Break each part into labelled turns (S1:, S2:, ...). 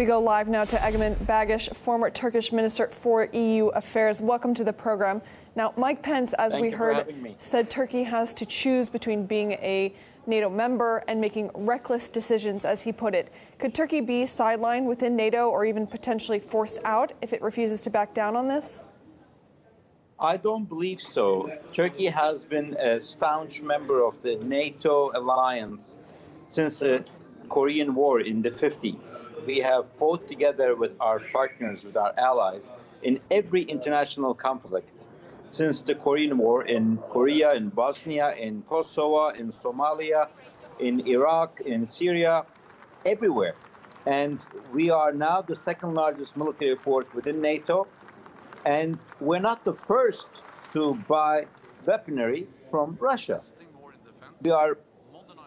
S1: We go live now to Egemen Bağış, former Turkish Minister for EU Affairs. Welcome to the program. Now, Mike Pence, as we heard, said Turkey has to choose between being a NATO member and making reckless decisions, as he put it. Could Turkey be sidelined within NATO or even potentially forced out if it refuses to back down on this?
S2: I don't believe so. Turkey has been a staunch member of the NATO alliance since the Korean War in the 50s. We have fought together with our partners, with our allies, in every international conflict since the Korean War, in Korea, in Bosnia, in Kosovo, in Somalia, in Iraq, in Syria, everywhere. And we are now the second largest military force within NATO. And we're not the first to buy weaponry from Russia. We are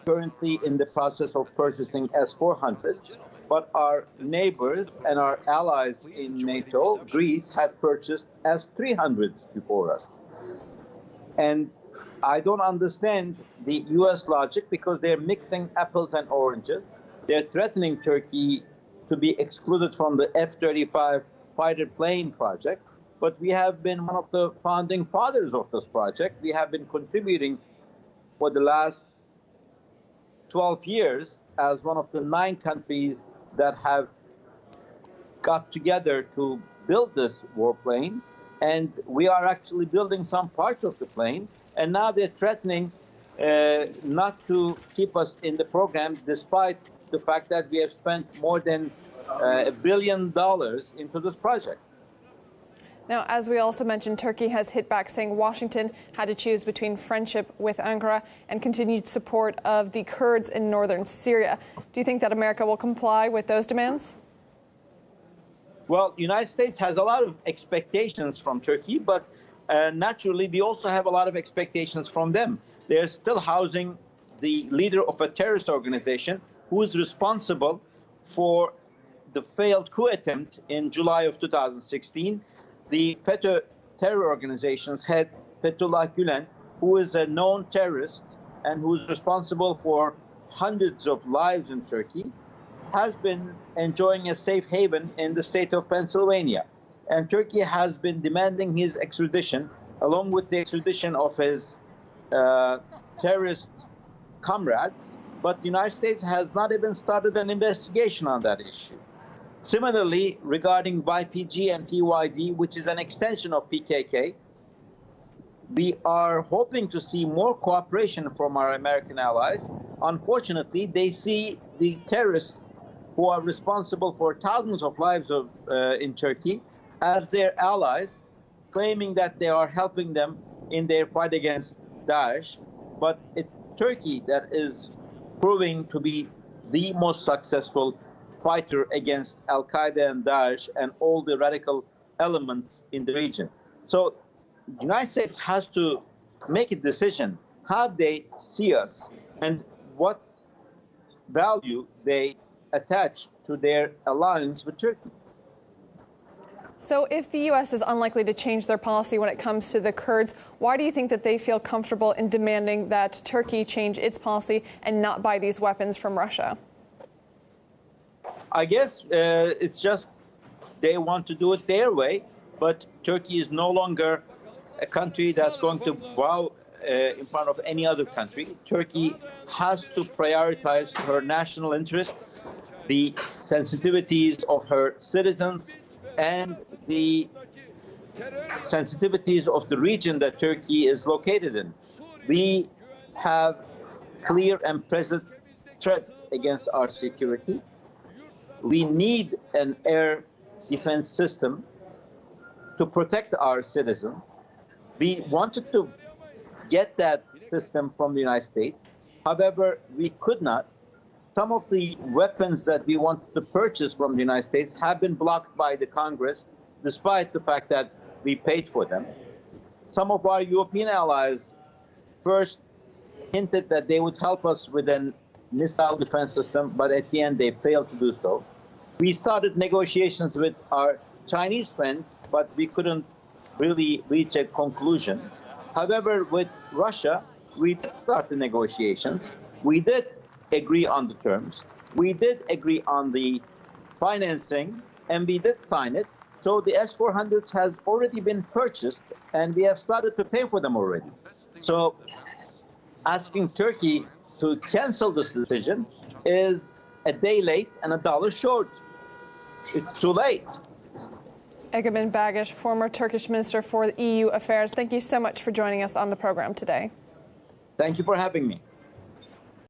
S2: currently in the process of purchasing S-400, but our neighbors and our allies in NATO, Greece, had purchased S-300s before us. And I don't understand the U.S. logic because they're mixing apples and oranges. They're threatening Turkey to be excluded from the F-35 fighter plane project. But we have been one of the founding fathers of this project. We have been contributing for the last 12 years as one of the 9 countries that have got together to build this warplane. And we are actually building some parts of the plane. And now they're threatening not to keep us in the program, despite the fact that we have spent more than $1 billion into this project.
S1: Now, as we also mentioned, Turkey has hit back, saying Washington had to choose between friendship with Ankara and continued support of the Kurds in northern Syria. Do you think that America will comply with those demands?
S2: Well, the United States has a lot of expectations from Turkey, but naturally, we also have a lot of expectations from them. They're still housing the leader of a terrorist organization who is responsible for the failed coup attempt in July of 2016. The FETÖ terror organization's head, Fethullah Gülen, who is a known terrorist and who is responsible for hundreds of lives in Turkey, has been enjoying a safe haven in the state of Pennsylvania. And Turkey has been demanding his extradition, along with the extradition of his terrorist comrades. But the United States has not even started an investigation on that issue. Similarly, regarding YPG and PYD, which is an extension of PKK, we are hoping to see more cooperation from our American allies. Unfortunately, they see the terrorists who are responsible for thousands of lives in Turkey as their allies, claiming that they are helping them in their fight against Daesh. But it's Turkey that is proving to be the most successful fighter against Al-Qaeda and Daesh and all the radical elements in the region. So the United States has to make a decision how they see us and what value they attach to their alliance with Turkey.
S1: So if the U.S. is unlikely to change their policy when it comes to the Kurds, why do you think that they feel comfortable in demanding that Turkey change its policy and not buy these weapons from Russia?
S2: I guess it's just they want to do it their way, but Turkey is no longer a country that's going to bow in front of any other country. Turkey has to prioritize her national interests, the sensitivities of her citizens, and the sensitivities of the region that Turkey is located in. We have clear and present threats against our security. We need an air defense system to protect our citizens. We wanted to get that system from the United States. However, we could not. Some of the weapons that we wanted to purchase from the United States have been blocked by the Congress, despite the fact that we paid for them. Some of our European allies first hinted that they would help us with a missile defense system, but at the end they failed to do so. We started negotiations with our Chinese friends, but we couldn't really reach a conclusion. However, with Russia, we did start the negotiations. We did agree on the terms. We did agree on the financing, and we did sign it. So the S-400s has already been purchased, and we have started to pay for them already. So asking Turkey to cancel this decision is a day late and a dollar short. It's too late.
S1: Egemen Bağış, former Turkish Minister for EU Affairs, thank you so much for joining us on the program today.
S2: Thank you for having me.